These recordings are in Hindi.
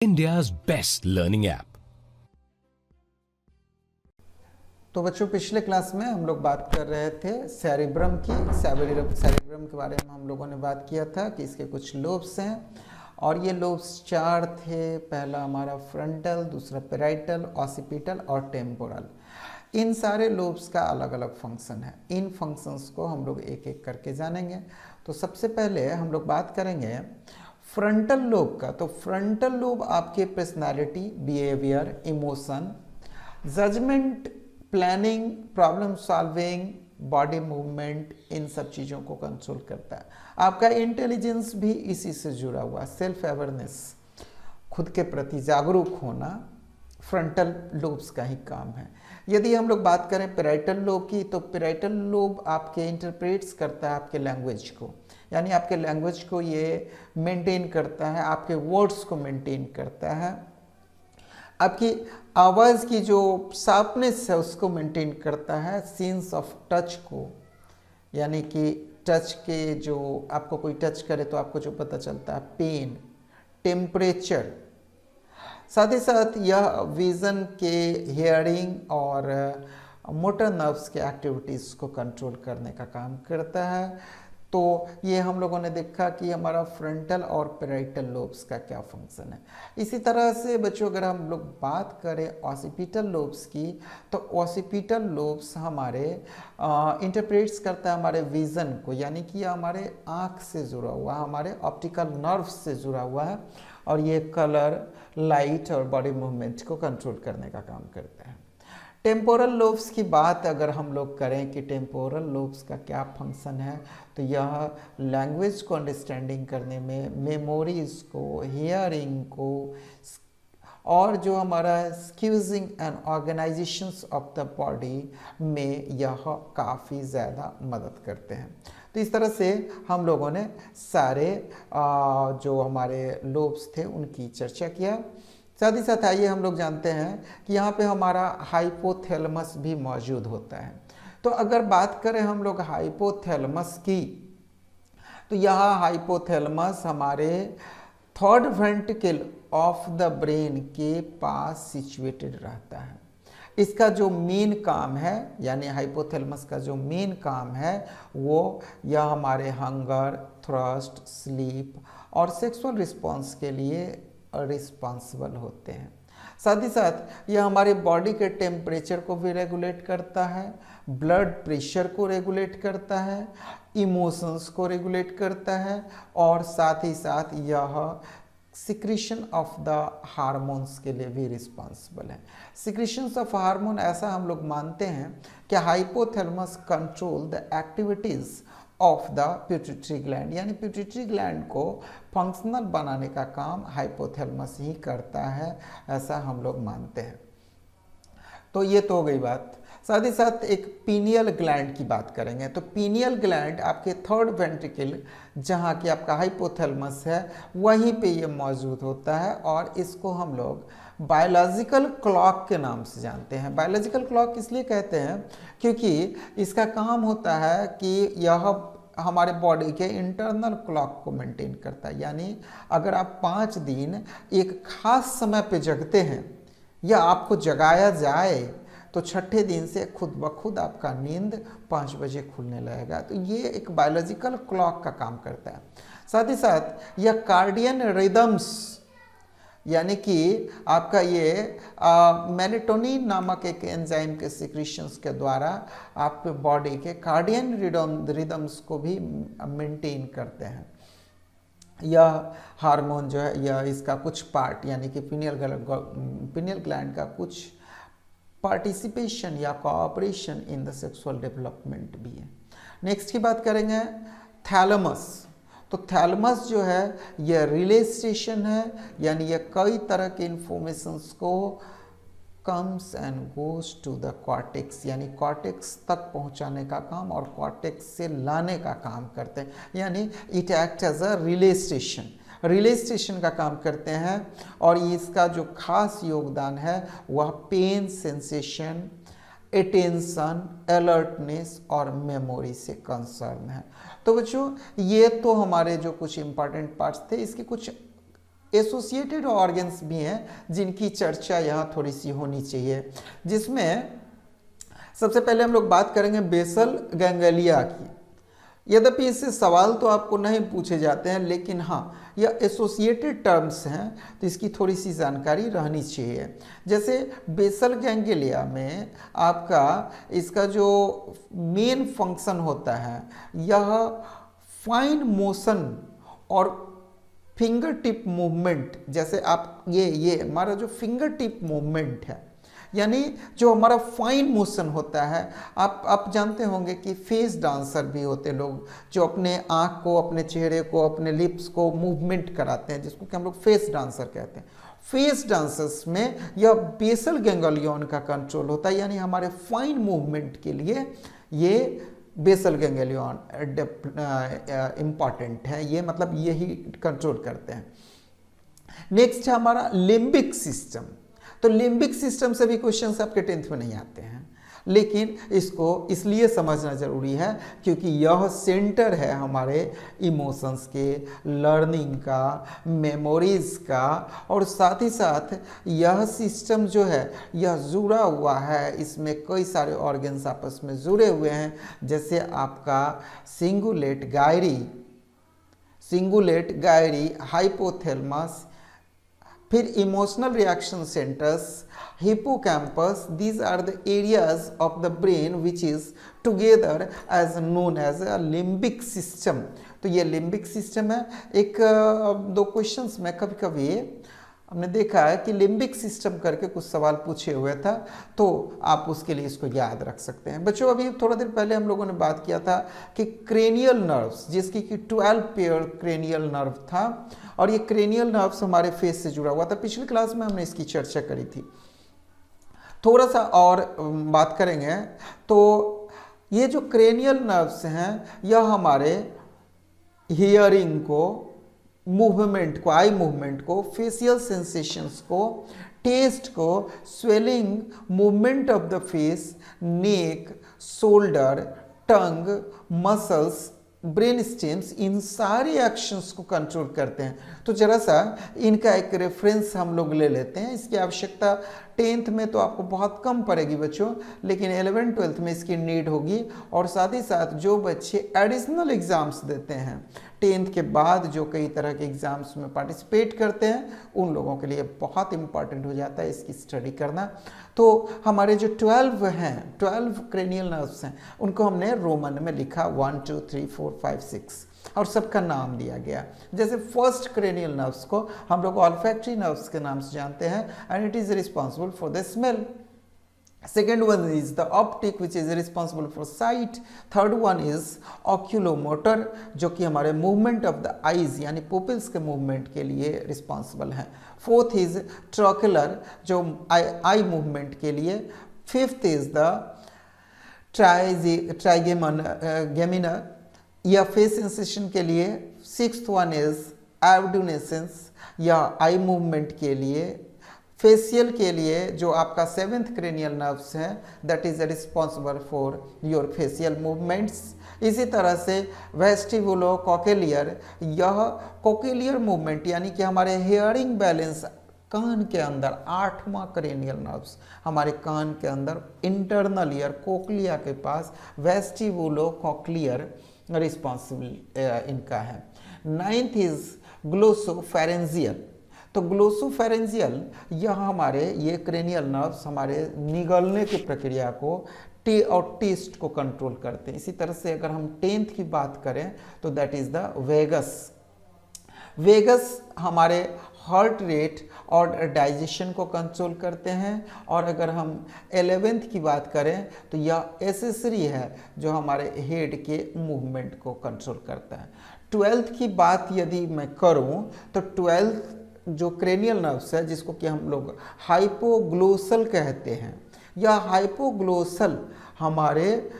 India's best learning app. तो बच्चों, पिछले क्लास में हम लोग बात कर रहे थे सेरिब्रम की। सेरिब्रम के बारे में हम लोगों ने बात किया था कि इसके कुछ लोब्स हैं और ये लोब्स चार थे। पहला हमारा फ्रंटल, दूसरा पेराइटल, ऑसिपिटल और टेम्पोरल। इन सारे लोब्स का अलग अलग फंक्शन है। इन फंक्शंस को हम लोग एक एक करके जानेंगे। तो सबसे पहले हम लोग बात करेंगे फ्रंटल लोब का। तो फ्रंटल लोब आपके personality, behaviour, emotion, judgement, planning, problem solving, body movement, इन सब चीज़ों को कंट्रोल करता है। आपका इंटेलिजेंस भी इसी से जुड़ा हुआ। सेल्फ अवेयरनेस, खुद के प्रति जागरूक होना, फ्रंटल लोब्स का ही काम है। यदि हम लोग बात करें पेराइटल लोब की, तो पेराइटल लोब आपके इंटरप्रेट्स करता है आपके लैंग्वेज को, यानी आपके लैंग्वेज को ये मेंटेन करता है, आपके वर्ड्स को मेंटेन करता है, आपकी आवाज़ की जो शार्पनेस है उसको मेंटेन करता है, सेंस ऑफ टच को, यानी कि टच के जो आपको कोई टच करे तो आपको जो पता चलता है, पेन, टेम्परेचर। साथ ही साथ यह विज़न के, हेयरिंग और मोटर नर्व्स के एक्टिविटीज़ को कंट्रोल करने का काम करता है। तो ये हम लोगों ने देखा कि हमारा फ्रंटल और पेराइटल लोब्स का क्या फंक्शन है। इसी तरह से बच्चों, अगर हम लोग बात करें ऑसिपिटल लोब्स की, तो ऑसिपिटल लोब्स हमारे इंटरप्रेट्स करता है हमारे विज़न को, यानी कि हमारे आँख से जुड़ा हुआ, हमारे ऑप्टिकल नर्व्स से जुड़ा हुआ है और ये कलर, लाइट और बॉडी मूवमेंट को कंट्रोल करने का काम करता है। टेम्पोरल लोब्स की बात अगर हम लोग करें कि टेम्पोरल लोब्स का क्या फंक्शन है, तो यह लैंग्वेज को अंडरस्टैंडिंग करने में, मेमोरीज को, हियरिंग को और जो हमारा squeezing and organisations of the body में यह काफ़ी ज़्यादा मदद करते हैं। तो इस तरह से हम लोगों ने सारे जो हमारे लोब्स थे उनकी चर्चा किया। साथ ही साथ आइए हम लोग जानते हैं कि यहाँ पे हमारा हाइपोथैलेमस भी मौजूद होता है। तो अगर बात करें हम लोग हाइपोथैलेमस की, तो यह हाइपोथैलेमस हमारे third ventricle of the brain के पास सिचुएटेड रहता है। इसका जो मेन काम है, यानी हाइपोथैलेमस का जो मेन काम है, वो यह हमारे हंगर, थ्रस्ट, स्लीप और सेक्सुअल रिस्पॉन्स के लिए रिस्पॉन्सिबल होते हैं। साथ ही साथ यह हमारे बॉडी के टेम्परेचर को भी रेगुलेट करता है, ब्लड प्रेशर को रेगुलेट करता है, इमोशंस को रेगुलेट करता है और साथ ही साथ यह सिक्रीशन ऑफ द हार्मोन्स के लिए भी रिस्पॉन्सिबल है। सिक्रीशंस ऑफ हार्मोन, ऐसा हम लोग मानते हैं कि hypothalamus control the activities of the pituitary gland, यानी पिट्यूटरी ग्लैंड को फंक्शनल बनाने का काम हाइपोथैलेमस ही करता है, ऐसा हम लोग मानते हैं। तो ये तो हो गई बात। साथ ही साथ एक पीनियल ग्लैंड की बात करेंगे। तो पीनियल ग्लैंड आपके थर्ड वेंट्रिकल, जहाँ की आपका हाइपोथैलेमस है, वहीं पे ये मौजूद होता है और इसको हम लोग बायोलॉजिकल क्लॉक के नाम से जानते हैं। बायोलॉजिकल क्लॉक इसलिए कहते हैं क्योंकि इसका काम होता है कि यह हमारे बॉडी के इंटरनल क्लॉक को मेंटेन करता है। यानी अगर आप 5 दिन एक खास समय पे जगते हैं या आपको जगाया जाए, तो छठे दिन से खुद ब खुद आपका नींद 5 बजे खुलने लगेगा। तो ये एक बायोलॉजिकल क्लॉक का काम करता है। साथ ही साथ यह कार्डियन रिदम्स, यानी कि आपका ये मेलेटोनिन नामक एक एंजाइम के सिक्रीशंस के द्वारा आपके बॉडी के कार्डियन रिदम्स को भी मेंटेन करते हैं। यह हार्मोन जो है, यह इसका कुछ पार्ट, यानी कि पीनियल ग्लैंड का कुछ पार्टिसिपेशन या cooperation in the sexual development भी है। नेक्स्ट की बात करेंगे थैलेमस। तो थैलेमस जो है यह रिले स्टेशन है, यानी यह कई तरह के इंफॉर्मेशंस को comes and goes to the cortex, यानी कॉर्टेक्स तक पहुंचाने का काम और कॉर्टेक्स से लाने का काम करते हैं। यानी it act as a relay station, relay station का काम करते हैं। और इसका जो खास योगदान है वह पेन सेंसेशन, अटेंशन, अलर्टनेस और मेमोरी से कंसर्न है। तो बच्चों, ये तो हमारे जो कुछ इंपॉर्टेंट पार्ट्स थे। इसके कुछ एसोसिएटेड ऑर्गन्स भी हैं जिनकी चर्चा यहाँ थोड़ी सी होनी चाहिए, जिसमें सबसे पहले हम लोग बात करेंगे बेसल गैंग्लिया की। यद्यपि इससे सवाल तो आपको नहीं पूछे जाते हैं, लेकिन हाँ यह एसोसिएटेड टर्म्स हैं तो इसकी थोड़ी सी जानकारी रहनी चाहिए। जैसे बेसल गैंग्लिया में आपका इसका जो मेन फंक्शन होता है यह फाइन मोशन और फिंगर टिप मूवमेंट, जैसे आप ये हमारा जो फिंगर टिप मूवमेंट है, यानी जो हमारा फाइन मोशन होता है, आप जानते होंगे कि फेस डांसर भी होते लोग जो अपने आँख को, अपने चेहरे को, अपने लिप्स को मूवमेंट कराते हैं, जिसको कि हम लोग फेस डांसर कहते हैं। फेस डांसर्स में यह बेसल गैंग्लियन का कंट्रोल होता है, यानी हमारे फाइन मूवमेंट के लिए ये बेसल गैंग्लियन इम्पॉर्टेंट है, ये मतलब यही कंट्रोल करते हैं। नेक्स्ट है हमारा लिम्बिक सिस्टम। तो लिम्बिक सिस्टम से भी क्वेश्चंस आपके 10th में नहीं आते हैं, लेकिन इसको इसलिए समझना जरूरी है क्योंकि यह सेंटर है हमारे इमोशंस के, लर्निंग का, मेमोरीज का, और साथ ही साथ यह सिस्टम जो है यह जुड़ा हुआ है, इसमें कई सारे ऑर्गन्स आपस में जुड़े हुए हैं, जैसे आपका सिंगुलेट गायरी, हाइपोथैलेमस, फिर emotional reaction centres, hippocampus, these are the areas of the brain which is together as known as a limbic system. तो ये लिम्बिक सिस्टम है। एक दो क्वेश्चंस में कभी कभी हमने देखा है कि लिम्बिक सिस्टम करके कुछ सवाल पूछे हुए था, तो आप उसके लिए इसको याद रख सकते हैं। बच्चों अभी थोड़ा देर पहले हम लोगों ने बात किया था कि क्रेनियल नर्व्स, जिसकी कि 12 पेयर क्रेनियल नर्व था, और ये क्रेनियल नर्व्स हमारे फेस से जुड़ा हुआ था। पिछली क्लास में हमने इसकी चर्चा करी थी। थोड़ा सा और बात करेंगे तो ये जो क्रेनियल नर्व्स हैं यह हमारे हियरिंग को, मूवमेंट को, आई मूवमेंट को, फेशियल सेंसेशंस को, टेस्ट को, swallowing, movement of the face, neck, shoulder, tongue, muscles, brain stems, इन सारे एक्शंस को कंट्रोल करते हैं। तो जरा सा इनका एक रेफरेंस हम लोग ले लेते हैं। इसकी आवश्यकता 10th में तो आपको बहुत कम पड़ेगी बच्चों, लेकिन 11th 12th में इसकी नीड होगी। और साथ ही साथ जो बच्चे एडिशनल एग्जाम्स देते हैं 10th के बाद, जो कई तरह के एग्जाम्स में पार्टिसिपेट करते हैं, उन लोगों के लिए बहुत इंपॉर्टेंट हो जाता है इसकी स्टडी करना। तो हमारे जो 12 हैं, 12 क्रेनियल नर्व्स हैं, उनको हमने रोमन में लिखा 1 2 3 4 5 6 और सबका नाम दिया गया। जैसे फर्स्ट क्रेनियल नर्व्स को हम लोग ऑल्फैक्टरी नर्व्स के नाम से जानते हैं, and it is responsible for the smell. Second one is the optic, which is responsible for sight. Third one is oculomotor, जो कि हमारे movement of the eyes यानी pupils के movement के लिए responsible है। Fourth is trochlear, जो eye movement के लिए। Fifth is the trigeminal या face sensation के लिए। Sixth one is abducens या eye movement के लिए। फेशियल के लिए जो आपका 7th क्रेनियल नर्व्स है, that is responsible for your facial movements. इसी तरह से वेस्टिबुलो कॉकेलियर, यह कॉकेलियर मूवमेंट यानी कि हमारे हियरिंग बैलेंस, कान के अंदर 8वां क्रेनियल नर्व्स हमारे कान के अंदर इंटरनल ईयर कोक्लिया के पास वेस्टिबुलो कॉक्लियर रिस्पॉन्सिबल इनका है। 9th is glossopharyngeal. तो ग्लोसोफेरेंजियल यह हमारे ये क्रेनियल नर्व्स हमारे निगलने की प्रक्रिया को और टेस्ट को कंट्रोल करते हैं। इसी तरह से अगर हम 10th की बात करें तो दैट इज द वेगस हमारे हार्ट रेट और डाइजेशन को कंट्रोल करते हैं। और अगर हम 11th की बात करें तो यह एसेसरी है जो हमारे हेड के मूवमेंट को कंट्रोल करता है। 12th की बात यदि मैं करूं तो 12th जो क्रेनियल नर्व्स है, जिसको कि हम लोग हाइपोग्लोसल कहते हैं, या हाइपोग्लोसल हमारे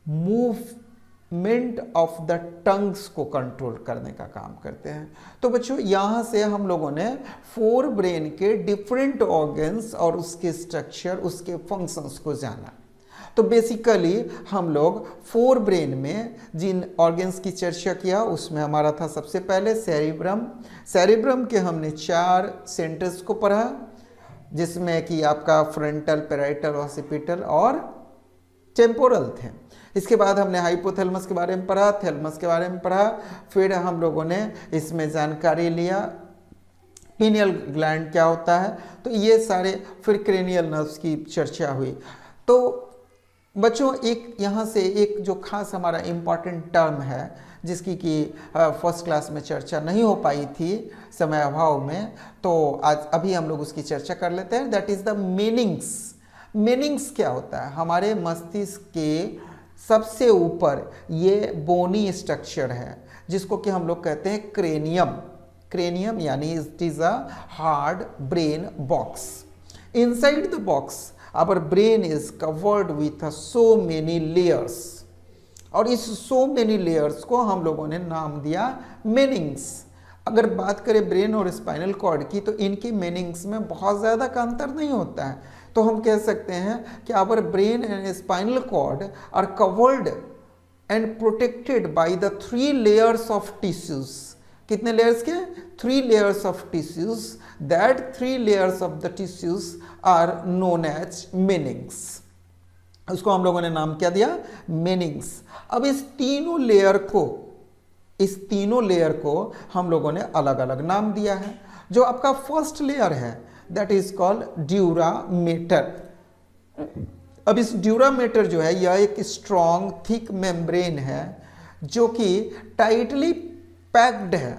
मूवमेंट ऑफ द टंग्स को कंट्रोल करने का काम करते हैं। तो बच्चों यहाँ से हम लोगों ने 4 ब्रेन के डिफरेंट ऑर्गन्स और उसके स्ट्रक्चर, उसके फंक्शंस को जाना। तो बेसिकली हम लोग फोर ब्रेन में जिन ऑर्गन्स की चर्चा किया उसमें हमारा था सबसे पहले सेरिब्रम। सेरिब्रम के हमने 4 सेंटर्स को पढ़ा, जिसमें कि आपका फ्रंटल, पैराइटल, ऑसिपिटल और टेम्पोरल थे। इसके बाद हमने हाइपोथैलेमस के बारे में पढ़ा, थैलेमस के बारे में पढ़ा, फिर हम लोगों ने इसमें जानकारी लिया पीनियल ग्लैंड क्या होता है, तो ये सारे, फिर क्रेनियल नर्व्स की चर्चा हुई। तो बच्चों एक यहाँ से एक जो खास हमारा इम्पॉर्टेंट टर्म है जिसकी कि फर्स्ट क्लास में चर्चा नहीं हो पाई थी समय अभाव में, तो आज अभी हम लोग उसकी चर्चा कर लेते हैं, that is the meanings. Meanings क्या होता है? हमारे मस्तिष्क के सबसे ऊपर ये बोनी स्ट्रक्चर है जिसको कि हम लोग कहते हैं क्रेनियम। क्रेनियम यानी it is a hard brain box. Inside the box our brain is covered with so many layers, और इस सो मेनी लेयर्स को हम लोगों ने नाम दिया मीनिंग्स। अगर बात करें ब्रेन और स्पाइनल कॉर्ड की, तो इनकी मीनिंग्स में बहुत ज़्यादा का अंतर नहीं होता है। तो हम कह सकते हैं कि our brain and spinal cord are covered and protected by the 3 layers of tissues. कितने लेयर्स के? 3 layers of tissues. That 3 layers of the tissues are known as meninges. उसको हम लोगों ने नाम क्या दिया? मीनिंग्स। अब इस तीनों लेयर को हम लोगों ने अलग अलग नाम दिया है। जो आपका फर्स्ट लेयर है दैट इज कॉल्ड ड्यूरामेटर। अब इस ड्यूरामेटर जो है यह एक स्ट्रॉन्ग थिक मेम्ब्रेन है जो कि टाइटली पैक्ड है,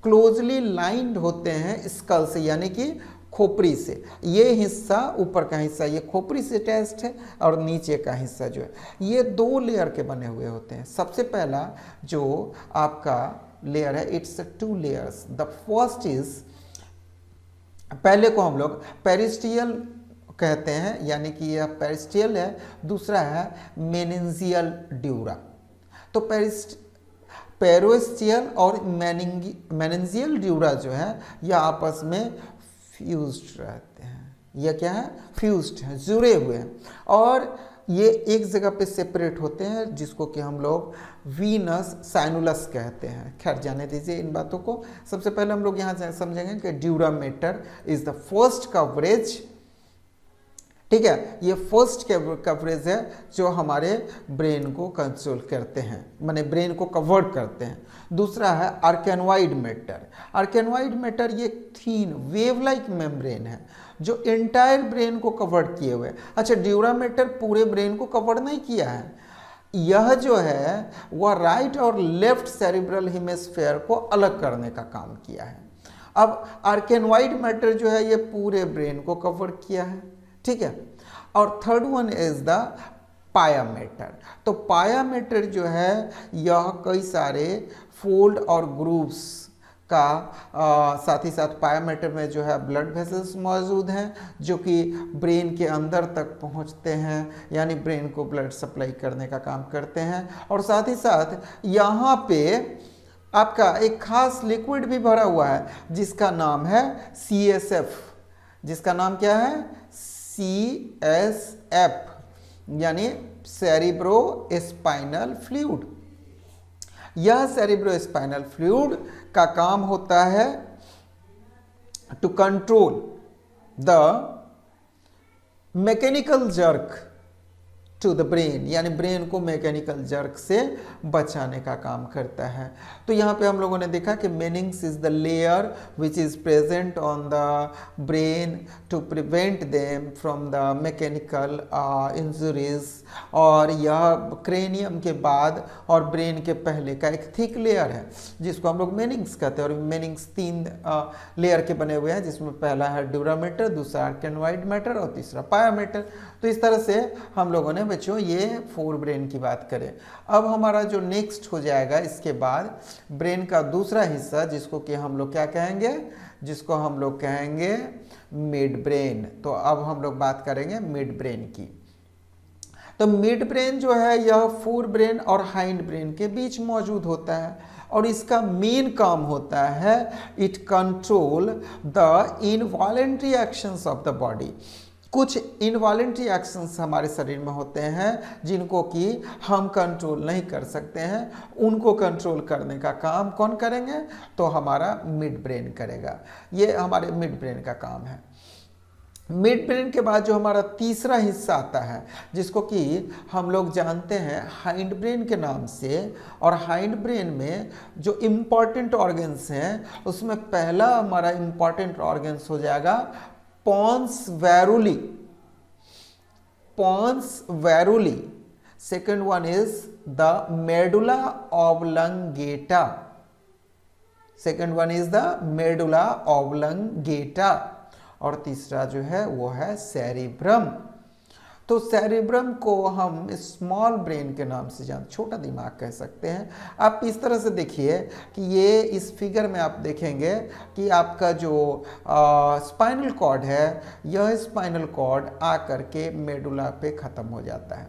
क्लोजली लाइंड होते हैं स्कल से, यानी कि खोपड़ी से। ये हिस्सा, ऊपर का हिस्सा ये खोपड़ी से अटैच्ड है, और नीचे का हिस्सा जो है ये 2 लेयर के बने हुए होते हैं। सबसे पहला जो आपका लेयर है it's 2 layers. The first is, पहले को हम लोग पेरिस्टियल कहते हैं, यानी कि यह पेरिस्टियल है। दूसरा है मेनिंजियल ड्यूरा। तो पेरोस्टियल और मेनिंजियल ड्यूरा जो है यह आपस में फ्यूज्ड रहते हैं। यह क्या है? फ्यूज्ड है, जुड़े हुए हैं, और ये एक जगह पे सेपरेट होते हैं जिसको कि हम लोग वीनस साइनुलस कहते हैं। खैर जाने दीजिए इन बातों को। सबसे पहले हम लोग यहाँ समझेंगे कि dura mater is the first coverage. ठीक है, ये फर्स्ट कवरेज है जो हमारे ब्रेन को कंट्रोल करते हैं, माने ब्रेन को कवर करते हैं। दूसरा है आर्केनोइड मैटर। आर्केनोइड मैटर ये थीन वेव लाइक मेम्ब्रेन है जो एंटायर ब्रेन को कवर किए हुए। अच्छा, ड्यूरामेटर पूरे ब्रेन को कवर नहीं किया है, यह जो है वह राइट और लेफ्ट सेरिब्रल हेमिस्फीयर को अलग करने का काम किया है। अब आर्केनोइड मैटर जो है ये पूरे ब्रेन को कवर किया है। ठीक है, और थर्ड वन इज द पाया मैटर। तो पाया मैटर जो है यह कई सारे फोल्ड और ग्रूव्स का साथ ही साथ पाया मैटर में जो है ब्लड वेसल्स मौजूद हैं जो कि ब्रेन के अंदर तक पहुंचते हैं, यानी ब्रेन को ब्लड सप्लाई करने का काम करते हैं। और साथ ही साथ यहाँ पे आपका एक खास लिक्विड भी भरा हुआ है जिसका नाम है CSF। जिसका नाम क्या है? CSF, यानी सेरिब्रो स्पाइनल फ्लूइड। यह सेरिब्रो स्पाइनल फ्लूइड का काम होता है to control the mechanical jerk to the brain, यानी ब्रेन को मैकेनिकल जर्क से बचाने का काम करता है। तो यहाँ पे हम लोगों ने देखा कि meninges is the layer which is present on the brain to prevent them from the mechanical injuries, और यह क्रेनियम के बाद और ब्रेन के पहले का एक थिक लेयर है जिसको हम लोग मेनिंग्स कहते हैं। और मेनिंग्स 3 लेयर के बने हुए हैं जिसमें पहला है ड्यूरामेटर, दूसरा आर्केनोइड मैटर और तीसरा पाया मैटर। तो इस तरह से हम लोगों ने बच्चों ये 4 ब्रेन की बात करें। अब हमारा जो नेक्स्ट हो जाएगा इसके बाद ब्रेन का दूसरा हिस्सा जिसको कि हम लोग क्या कहेंगे? जिसको हम लोग कहेंगे मिड ब्रेन। तो अब हम लोग बात करेंगे मिड ब्रेन की। तो मिड ब्रेन जो है यह फोर ब्रेन और हाइंड ब्रेन के बीच मौजूद होता है और इसका मेन काम होता है it control the involuntary actions of the body. कुछ इनवॉलेंट्री एक्शंस हमारे शरीर में होते हैं जिनको कि हम कंट्रोल नहीं कर सकते हैं, उनको कंट्रोल करने का काम कौन करेंगे? तो हमारा मिड ब्रेन करेगा। ये हमारे मिड ब्रेन का काम है। मिड ब्रेन के बाद जो हमारा तीसरा हिस्सा आता है जिसको कि हम लोग जानते हैं हाइंड ब्रेन के नाम से, और हाइंड ब्रेन में जो इम्पॉर्टेंट ऑर्गन्स हैं उसमें पहला हमारा इम्पॉर्टेंट ऑर्गन्स हो जाएगा pons varolii. Pons varolii. Second one is the medulla oblongata. Second one is the medulla oblongata. और तीसरा जो है वो है सेरिब्रम। तो सेरिब्रम को हम स्मॉल ब्रेन के नाम से जानते, छोटा दिमाग कह सकते हैं। आप इस तरह से देखिए कि ये इस फिगर में आप देखेंगे कि आपका जो स्पाइनल कॉर्ड है, यह स्पाइनल कॉर्ड आकर के मेडुला पे ख़त्म हो जाता है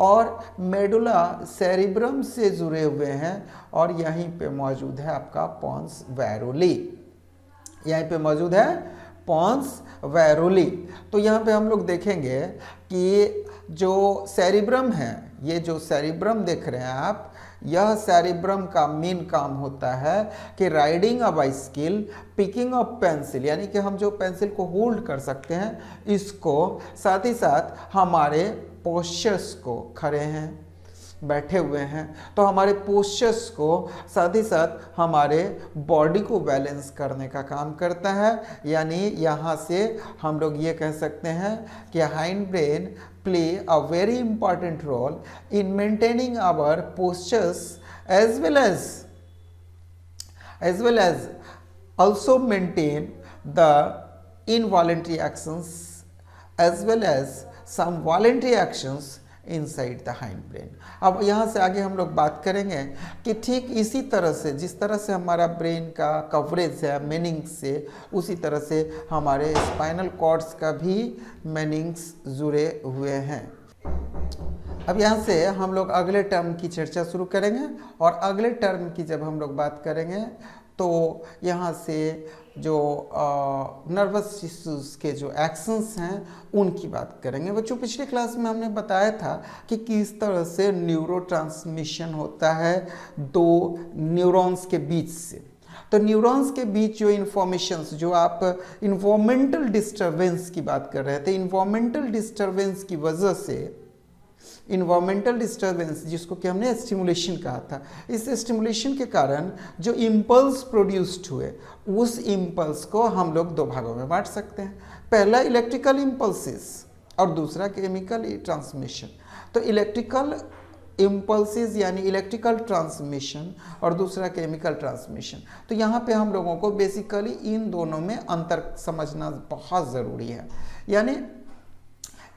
और मेडुला सेरिब्रम से जुड़े हुए हैं और यहीं पे मौजूद है आपका पोन्स वैरुली। यहीं पे मौजूद है पोन्स वैरुली। तो यहाँ पे हम लोग देखेंगे कि जो सेरिब्रम है, ये जो सेरिब्रम देख रहे हैं आप, यह सेरिब्रम का मेन काम होता है कि riding a bicycle, picking up pencil, यानी कि हम जो पेंसिल को होल्ड कर सकते हैं इसको, साथ ही साथ हमारे पोस्चर्स को, खड़े हैं, बैठे हुए हैं, तो हमारे पोस्चर्स को, साथ ही साथ हमारे बॉडी को बैलेंस करने का काम करता है। यानी यहाँ से हम लोग ये कह सकते हैं कि hindbrain play a very important role in maintaining our postures as well as also maintain the involuntary actions as well as some voluntary actions inside the hind brain. अब यहाँ से आगे हम लोग बात करेंगे कि ठीक इसी तरह से, जिस तरह से हमारा ब्रेन का कवरेज है मीनिंग्स से, उसी तरह से हमारे स्पाइनल कॉर्ड्स का भी मीनिंग्स जुड़े हुए हैं। अब यहाँ से हम लोग अगले टर्म की चर्चा शुरू करेंगे और अगले टर्म की जब हम लोग बात करेंगे तो यहाँ से जो नर्वस टिश्यूज़ के जो एक्शंस हैं उनकी बात करेंगे। बच्चों, पिछले क्लास में हमने बताया था कि किस तरह से न्यूरोट्रांसमिशन होता है दो न्यूरॉन्स के बीच से। तो न्यूरॉन्स के बीच जो इन्फॉर्मेशंस, जो आप इन्वायरमेंटल डिस्टर्बेंस की बात कर रहे थे, इन्वायरमेंटल डिस्टर्बेंस की वजह से, इन्वायरमेंटल डिस्टर्बेंस जिसको कि हमने स्टिमुलेशन कहा था, इस स्टिमुलेशन के कारण जो इम्पल्स प्रोड्यूस्ड हुए, उस इम्पल्स को हम लोग दो भागों में बांट सकते हैं। पहला इलेक्ट्रिकल इम्पल्सेस और दूसरा केमिकल ट्रांसमिशन। तो इलेक्ट्रिकल इम्पल्सेस यानी इलेक्ट्रिकल ट्रांसमिशन और दूसरा केमिकल ट्रांसमिशन। तो यहाँ पे हम लोगों को बेसिकली इन दोनों में अंतर समझना बहुत ज़रूरी है। यानी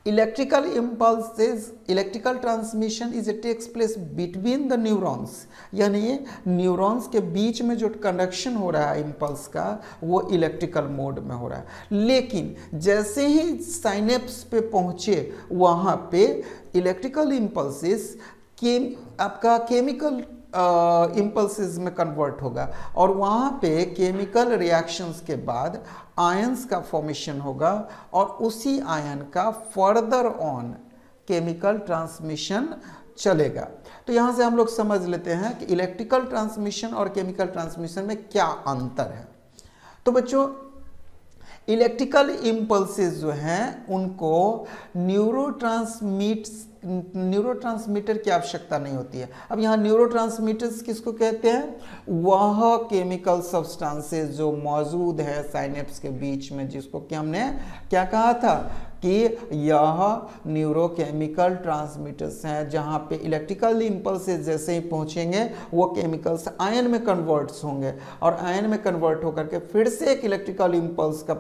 electrical impulses, electrical transmission is takes place between the neurons, यानी न्यूरॉन्स के बीच में जो कंडक्शन हो रहा है इम्पल्स का, वो इलेक्ट्रिकल मोड में हो रहा है। लेकिन जैसे ही साइनेप्स पे पहुँचे वहाँ पे इलेक्ट्रिकल इम्पल्सेस आपका केमिकल इम्पल्सेस में कन्वर्ट होगा और वहाँ पे केमिकल रिएक्शंस के बाद आयंस का फॉर्मेशन होगा और उसी आयन का फर्दर ऑन केमिकल ट्रांसमिशन चलेगा। तो यहाँ से हम लोग समझ लेते हैं कि इलेक्ट्रिकल ट्रांसमिशन और केमिकल ट्रांसमिशन में क्या अंतर है। तो बच्चों, इलेक्ट्रिकल इम्पल्सेस जो हैं उनको न्यूरोट्रांसमीटर की आवश्यकता नहीं होती है। अब यहाँ न्यूरोट्रांसमीटर्स किसको कहते हैं? वह केमिकल सब्सटेंसेस जो मौजूद है साइनेप्स के बीच में, जिसको कि हमने क्या कहा था कि यह न्यूरोकेमिकल ट्रांसमीटर्स हैं, जहाँ पे इलेक्ट्रिकल इम्पल्सेस जैसे ही पहुँचेंगे वो केमिकल्स आयन में कन्वर्ट्स होंगे और आयन में कन्वर्ट होकर के फिर से एक इलेक्ट्रिकल इम्पल्स का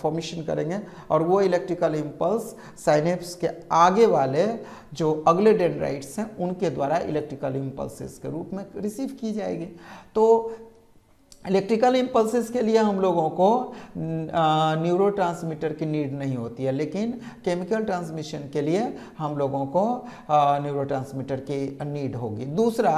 फॉर्मेशन करेंगे और वो इलेक्ट्रिकल इम्पल्स साइनेप्स के आगे वाले जो अगले डेंड्राइट्स हैं उनके द्वारा इलेक्ट्रिकल इम्पल्सेस के रूप में रिसीव की जाएगी। तो इलेक्ट्रिकल इम्पल्सेस के लिए हम लोगों को न्यूरोट्रांसमीटर की नीड नहीं होती है, लेकिन केमिकल ट्रांसमिशन के लिए हम लोगों को न्यूरोट्रांसमीटर की नीड होगी। दूसरा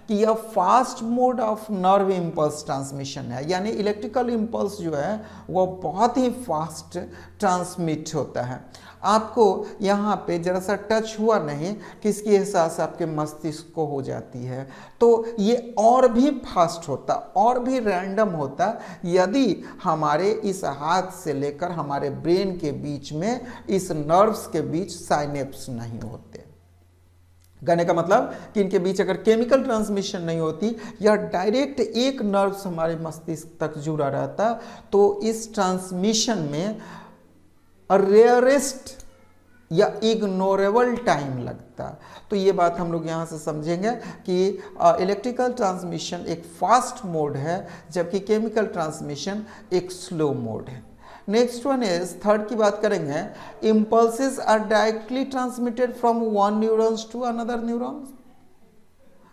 कि यह fast mode of nerve impulse transmission है, यानी इलेक्ट्रिकल इम्पल्स जो है वो बहुत ही फास्ट ट्रांसमिट होता है। आपको यहाँ पे जरा सा टच हुआ नहीं कि इसकी एहसास आपके मस्तिष्क को हो जाती है, तो ये और भी फास्ट होता, और भी रैंडम होता यदि हमारे इस हाथ से लेकर हमारे ब्रेन के बीच में, इस नर्व्स के बीच साइनेप्स नहीं होते। कहने का मतलब कि इनके बीच अगर केमिकल ट्रांसमिशन नहीं होती या डायरेक्ट एक नर्व हमारे मस्तिष्क तक जुड़ा रहता, तो इस ट्रांसमिशन में रेयरेस्ट या इग्नोरेबल टाइम लगता। तो ये बात हम लोग यहाँ से समझेंगे कि इलेक्ट्रिकल ट्रांसमिशन एक फास्ट मोड है, जबकि केमिकल ट्रांसमिशन एक स्लो मोड है। नेक्स्ट वन इज, थर्ड की बात करेंगे, impulses are directly transmitted from one neurons to another neurons,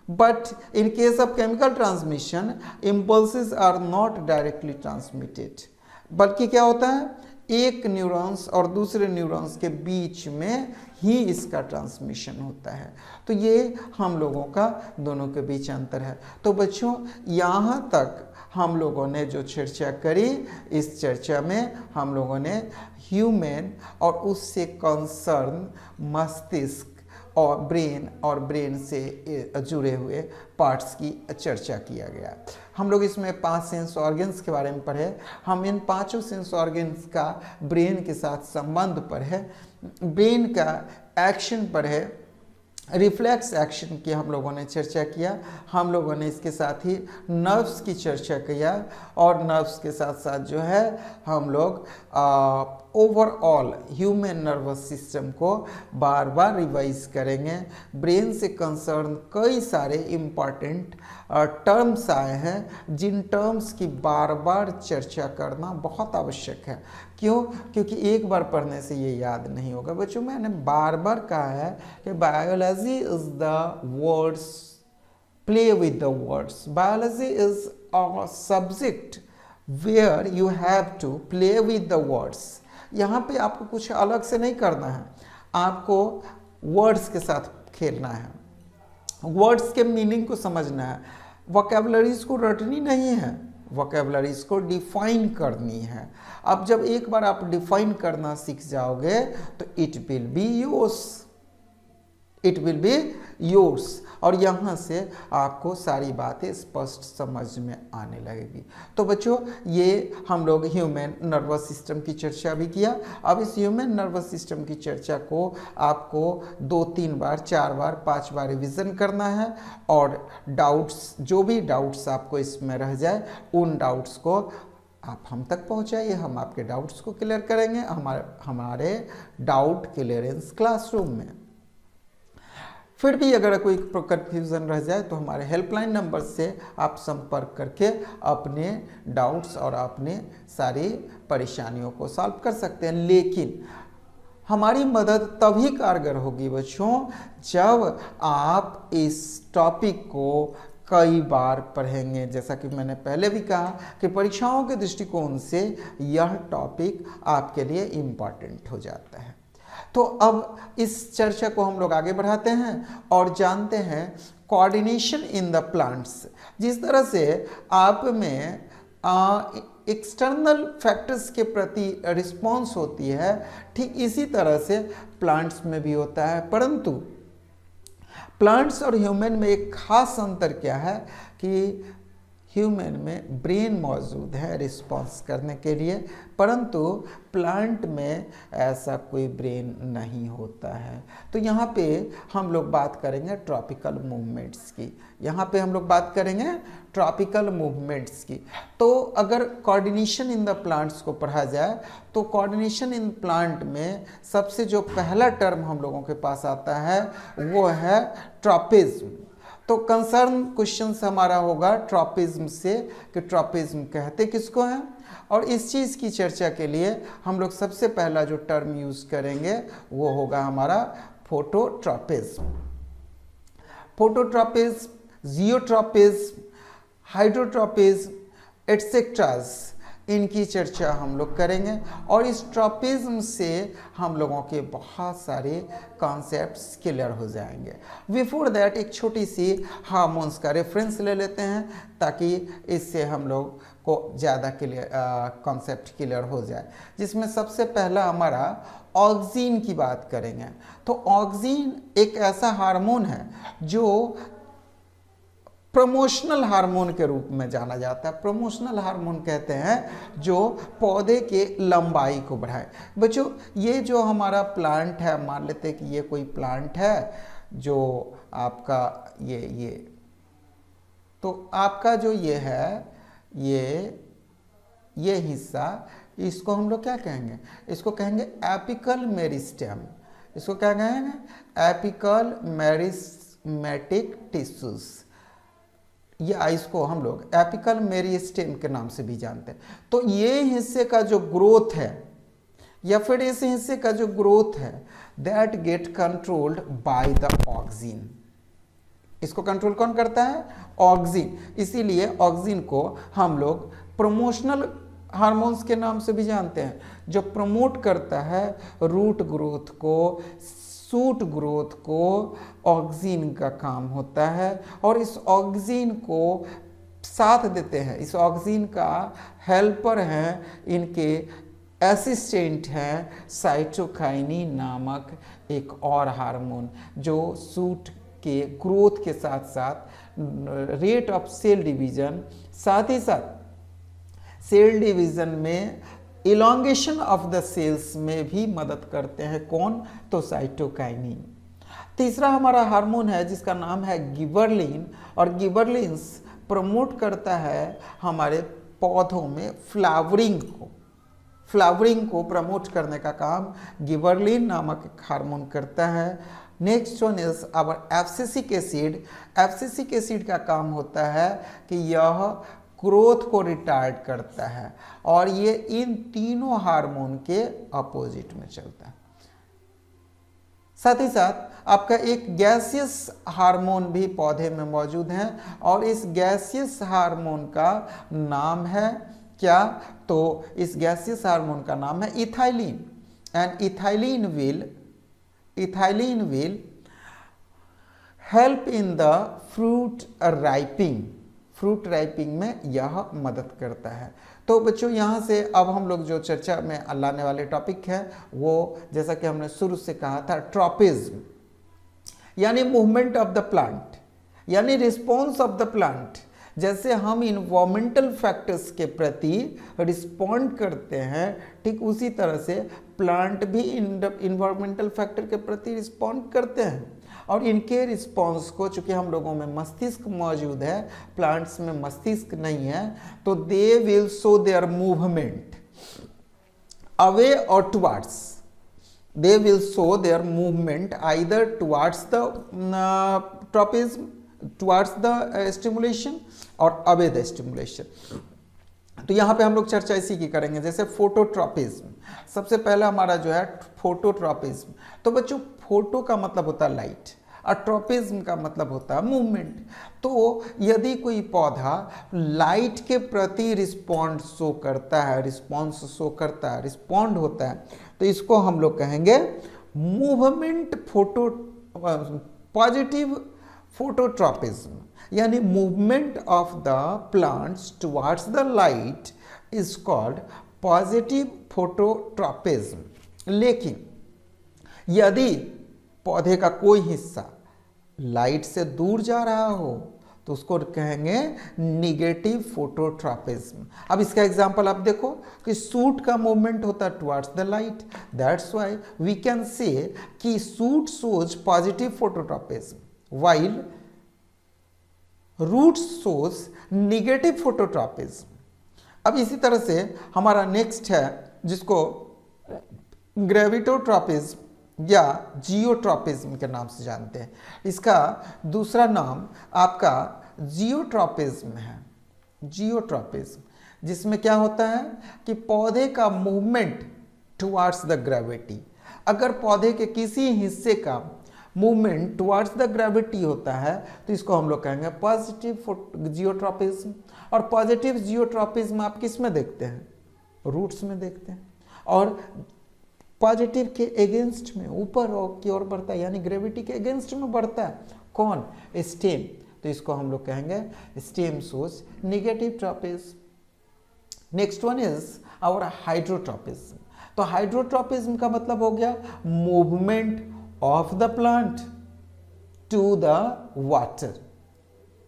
but in case of chemical transmission impulses are not directly transmitted, बल्कि क्या होता है, एक न्यूरॉन्स और दूसरे न्यूरॉन्स के बीच में ही इसका ट्रांसमिशन होता है। तो ये हम लोगों का दोनों के बीच अंतर है। तो बच्चों, यहाँ तक हम लोगों ने जो चर्चा करी, इस चर्चा में हम लोगों ने ह्यूमन और उससे कंसर्न मस्तिष्क और ब्रेन से जुड़े हुए पार्ट्स की चर्चा किया गया। हम लोग इसमें 5 सेंस ऑर्गन्स के बारे में पढ़े। हम इन 5 सेंस ऑर्गन्स का ब्रेन के साथ संबंध पर है, ब्रेन का एक्शन पर है, रिफ्लेक्स एक्शन की हम लोगों ने चर्चा किया। हम लोगों ने इसके साथ ही नर्व्स की चर्चा किया, और नर्व्स के साथ साथ जो है हम लोग ओवरऑल ह्यूमन नर्वस सिस्टम को बार बार रिवाइज करेंगे। ब्रेन से कंसर्न कई सारे इम्पॉर्टेंट टर्म्स आए हैं, जिन टर्म्स की बार बार चर्चा करना बहुत आवश्यक है। क्यों? क्योंकि एक बार पढ़ने से ये याद नहीं होगा। बच्चों, मैंने बार बार कहा है कि biology is the words, play with the words. Biology is a subject where you have to play with the words. यहाँ पे आपको कुछ अलग से नहीं करना है, आपको वर्ड्स के साथ खेलना है, वर्ड्स के मीनिंग को समझना है, वोकैबुलरीज को रटनी नहीं है, वोकैबुलरीज को डिफाइन करनी है। अब जब एक बार आप डिफाइन करना सीख जाओगे तो it will be yours, it will be yours, और यहाँ से आपको सारी बातें स्पष्ट समझ में आने लगेगी। तो बच्चों, ये हम लोग ह्यूमन नर्वस सिस्टम की चर्चा भी किया। अब इस ह्यूमन नर्वस सिस्टम की चर्चा को आपको 2-3 बार, 4 बार, 5 बार रिवीजन करना है, और डाउट्स, जो भी डाउट्स आपको इसमें रह जाए, उन डाउट्स को आप हम तक पहुंचाइए, हम आपके डाउट्स को क्लियर करेंगे हमारे डाउट क्लियरेंस क्लासरूम में। फिर भी अगर कोई कन्फ्यूज़न रह जाए तो हमारे हेल्पलाइन नंबर से आप संपर्क करके अपने डाउट्स और अपने सारी परेशानियों को सॉल्व कर सकते हैं। लेकिन हमारी मदद तभी कारगर होगी बच्चों, जब आप इस टॉपिक को कई बार पढ़ेंगे। जैसा कि मैंने पहले भी कहा कि परीक्षाओं के दृष्टिकोण से यह टॉपिक आपके लिए इम्पॉर्टेंट हो जाता है। तो अब इस चर्चा को हम लोग आगे बढ़ाते हैं और जानते हैं कोऑर्डिनेशन इन द प्लांट्स। जिस तरह से आप में एक्सटर्नल फैक्टर्स के प्रति रिस्पॉन्स होती है, ठीक इसी तरह से प्लांट्स में भी होता है। परंतु प्लांट्स और ह्यूमन में एक खास अंतर क्या है कि ह्यूमन में ब्रेन मौजूद है रिस्पॉन्स करने के लिए, परंतु प्लांट में ऐसा कोई ब्रेन नहीं होता है। तो यहाँ पे हम लोग बात करेंगे ट्रॉपिकल मूवमेंट्स की, यहाँ पे हम लोग बात करेंगे ट्रॉपिकल मूवमेंट्स की। तो अगर कोऑर्डिनेशन इन द प्लांट्स को पढ़ा जाए तो कोऑर्डिनेशन इन प्लांट में सबसे जो पहला टर्म हम लोगों के पास आता है वो है ट्रॉपिज्म। तो कंसर्न क्वेश्चन हमारा होगा ट्रॉपिज्म से कि ट्रॉपिज्म कहते किसको हैं, और इस चीज़ की चर्चा के लिए हम लोग सबसे पहला जो टर्म यूज़ करेंगे वो होगा हमारा फोटोट्रॉपिज्म। फोटोट्रॉपिज्म, जियोट्रॉपिज्म, हाइड्रोट्रॉपिज्म, एटसेट्रास, इनकी चर्चा हम लोग करेंगे। और इस ट्रॉपिज्म से हम लोगों के बहुत सारे कॉन्सेप्ट्स क्लियर हो जाएंगे। बिफोर दैट एक छोटी सी हार्मोन्स का रेफरेंस ले लेते हैं ताकि इससे हम लोग को ज़्यादा क्लियर कॉन्सेप्ट क्लियर हो जाए, जिसमें सबसे पहला हमारा ऑक्सीन की बात करेंगे। तो ऑक्सीन एक ऐसा हार्मोन है जो प्रमोशनल हार्मोन के रूप में जाना जाता है। प्रमोशनल हार्मोन कहते हैं जो पौधे के लंबाई को बढ़ाए। बच्चों ये जो हमारा प्लांट है, मान लेते हैं कि ये कोई प्लांट है जो आपका ये तो आपका जो ये है ये हिस्सा, इसको हम लोग क्या कहेंगे? इसको कहेंगे एपिकल मेरिस्टेम। इसको क्या कहेंगे? एपिकल मेरिस्मेटिक टिश्यूज, या इसको हम लोग एपिकल मेरिस्टेम के नाम से भी जानते हैं। तो ये हिस्से का जो ग्रोथ है या फिर इस हिस्से का जो ग्रोथ है that get controlled by the oxygen. इसको कंट्रोल कौन करता है? ऑक्सीन। इसीलिए ऑक्सीन को हम लोग प्रमोशनल हार्मोन्स के नाम से भी जानते हैं, जो प्रमोट करता है रूट ग्रोथ को, शूट ग्रोथ को। ऑक्सीन का काम होता है और इस ऑक्सीन को साथ देते हैं, इस ऑक्सीन का हेल्पर हैं, इनके असिस्टेंट हैं साइटोकाइनिन नामक एक और हार्मोन, जो शूट के ग्रोथ के साथ साथ रेट ऑफ सेल डिवीजन, साथ ही साथ सेल डिवीजन में इलॉन्गेशन ऑफ द सेल्स में भी मदद करते हैं। कौन? तो साइटोकाइनिन। तीसरा हमारा हार्मोन है जिसका नाम है गिबरलिन, और गिबरलिन्स प्रमोट करता है हमारे पौधों में फ्लावरिंग को प्रमोट करने का काम गिबरलिन नामक एक हार्मोन करता है। Next one is our abscisic acid. Abscisic acid का काम होता है कि यह ग्रोथ को रिटार्ड करता है, और ये इन तीनों हार्मोन के अपोजिट में चलता है। साथ ही साथ आपका एक गैसियस हार्मोन भी पौधे में मौजूद है, और इस गैसियस हार्मोन का नाम है क्या? तो इस गैसियस हार्मोन का नाम है ethylene. And ethylene will help in the fruit ripening में यह मदद करता है। तो बच्चों यहाँ से अब हम लोग जो चर्चा में लाने वाले टॉपिक है वो, जैसा कि हमने शुरू से कहा था, ट्रॉपिज्म यानी मूवमेंट ऑफ द प्लांट, यानी रिस्पॉन्स ऑफ द प्लांट। जैसे हम इन्वायरमेंटल फैक्टर्स के प्रति रिस्पॉन्ड करते हैं, ठीक उसी तरह से प्लांट भी इन्वायरमेंटल फैक्टर के प्रति रिस्पॉन्ड करते हैं, और इनके रिस्पॉन्स को, चूंकि हम लोगों में मस्तिष्क मौजूद है, प्लांट्स में मस्तिष्क नहीं है, तो they will show their movement away और towards. They will show their movement either towards the tropism, towards the stimulation, और अवे द स्टिमुलेशन। तो यहाँ पे हम लोग चर्चा इसी की करेंगे। जैसे फोटोट्रॉपिज्म, सबसे पहला हमारा जो है फोटोट्रॉपिज्म। तो बच्चों फोटो का मतलब होता है लाइट, और ट्रॉपिज्म का मतलब होता है मूवमेंट। तो यदि कोई पौधा लाइट के प्रति रिस्पॉन्ड शो करता है, रिस्पॉन्ड होता है, तो इसको हम लोग कहेंगे मूवमेंट पॉजिटिव फोटोट्रॉपिज्म, यानी movement of the plants towards the light is called positive phototropism. लेकिन यदि पौधे का कोई हिस्सा लाइट से दूर जा रहा हो तो उसको कहेंगे निगेटिव फोटोट्रॉपिज्म। अब इसका एग्जांपल आप देखो कि शूट का मूवमेंट होता है towards the light, that's why we can say कि shoot shows positive phototropism while root shows negative phototropism. अब इसी तरह से हमारा नेक्स्ट है जिसको ग्रेविटोट्रॉपिज्म या जियोट्रॉपिज्म के नाम से जानते हैं। इसका दूसरा नाम आपका जियोट्रॉपिज्म है। जियोट्रॉपिज्म, जिसमें क्या होता है कि पौधे का मूवमेंट टुवार्ड्स द ग्रेविटी। अगर पौधे के किसी हिस्से का मूवमेंट टुवार्ड्स द ग्रेविटी होता है तो इसको हम लोग कहेंगे पॉजिटिव जियोट्रॉपिज्म। और पॉजिटिव जियोट्रॉपिज्म आप किस में देखते हैं? रूट्स में देखते हैं। और पॉजिटिव के अगेंस्ट में ऊपर की ओर बढ़ता है, यानी ग्रेविटी के अगेंस्ट में बढ़ता है। कौन? स्टेम। तो इसको हम लोग कहेंगे stem shows negative tropism. Next one is our hydrotropism. तो हाइड्रोट्रॉपिज्म का मतलब हो गया movement of the plant to the water.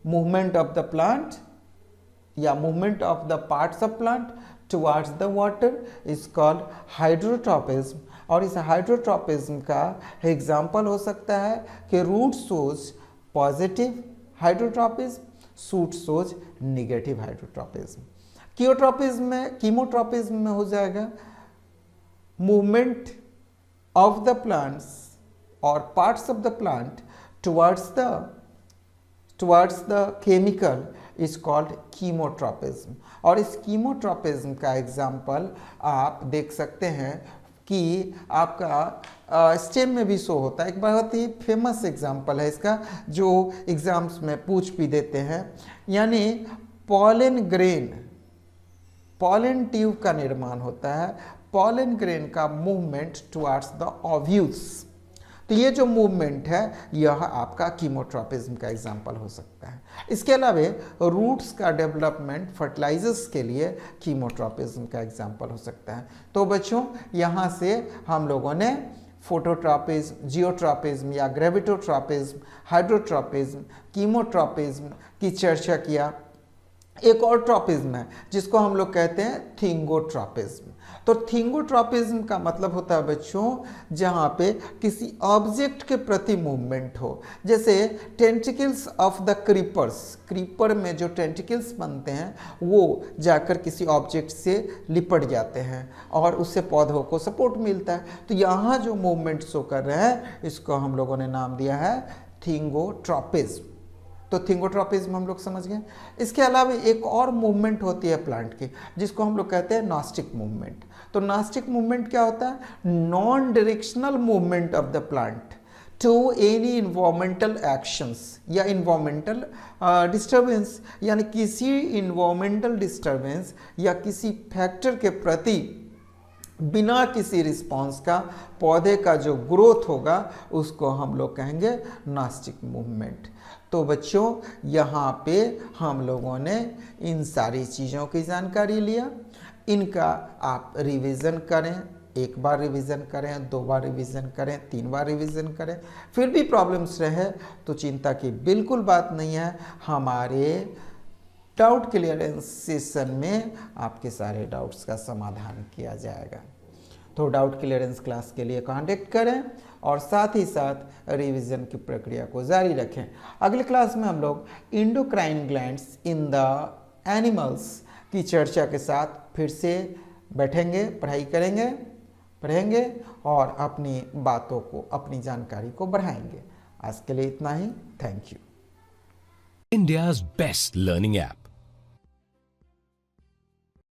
Movement of the plant या movement of the parts of plant towards the water is called hydrotropism. और इस हाइड्रोट्रॉपिज्म का एग्जाम्पल हो सकता है कि root shows positive hydrotropism, shoot shows negative hydrotropism. Chemotropism में हो जाएगा मूवमेंट ऑफ द प्लांट्स और parts of the plant towards the chemical is called chemotropism. और इस कीमोट्रॉपिज्म का एग्जाम्पल आप देख सकते हैं कि आपका स्टेम में भी शो होता है। एक बहुत ही फेमस एग्जाम्पल है इसका, जो एग्जाम्स में पूछ भी देते हैं, यानी पॉलन ग्रेन, पॉलन ट्यूब का निर्माण होता है, पॉलन ग्रेन का मूवमेंट टुवर्ड्स द ओव्यूल्स। तो ये जो मूवमेंट है यह आपका कीमोट्रॉपिज्म का एग्जाम्पल हो सकता है। इसके अलावा रूट्स का डेवलपमेंट फर्टिलाइजर्स के लिए कीमोट्रॉपिज्म का एग्जाम्पल हो सकता है। तो बच्चों यहाँ से हम लोगों ने फोटोट्रॉपिज्म, जियोट्रॉपिज्म या ग्रेविटोट्रॉपिज्म, हाइड्रोट्रॉपिज्म, कीमोट्रॉपिज्म की चर्चा किया। एक और ट्रॉपिज्म है जिसको हम लोग कहते हैं थिंगोट्रॉपिज्म। तो थिंगोट्रॉपिज्म का मतलब होता है बच्चों जहाँ पे किसी ऑब्जेक्ट के प्रति मूवमेंट हो, जैसे tentacles of the creepers, creeper में जो टेंटिकल्स बनते हैं वो जाकर किसी ऑब्जेक्ट से लिपट जाते हैं और उससे पौधों को सपोर्ट मिलता है। तो यहाँ जो मूवमेंट शो कर रहे हैं इसको हम लोगों ने नाम दिया है थिंगोट्रॉपिज्म। तो थिंगोट्रॉपिज्म हम लोग समझ गए। इसके अलावा एक और मूवमेंट होती है प्लांट की जिसको हम लोग कहते हैं नॉस्टिक मूवमेंट। तो नॉस्टिक मूवमेंट क्या होता है? Non directional movement of the plant to any environmental actions या इन्वायरमेंटल डिस्टर्बेंस, यानी किसी इन्वायरमेंटल डिस्टर्बेंस या किसी फैक्टर के प्रति बिना किसी रिस्पांस का पौधे का जो ग्रोथ होगा उसको हम लोग कहेंगे नॉस्टिक मूवमेंट। तो बच्चों यहाँ पे हम लोगों ने इन सारी चीज़ों की जानकारी लिया। इनका आप रिवीजन करें, एक बार रिवीजन करें, 2 बार रिवीजन करें, 3 बार रिवीजन करें, फिर भी प्रॉब्लम्स रहे तो चिंता की बिल्कुल बात नहीं है। हमारे डाउट क्लियरेंस सेशन में आपके सारे डाउट्स का समाधान किया जाएगा। तो डाउट क्लियरेंस क्लास के लिए कांटेक्ट करें और साथ ही साथ रिवीजन की प्रक्रिया को जारी रखें। अगले क्लास में हम लोग endocrine glands in the animals की चर्चा के साथ फिर से बैठेंगे, पढ़ेंगे और अपनी बातों को, अपनी जानकारी को बढ़ाएंगे। आज के लिए इतना ही। Thank you. India's best learning app.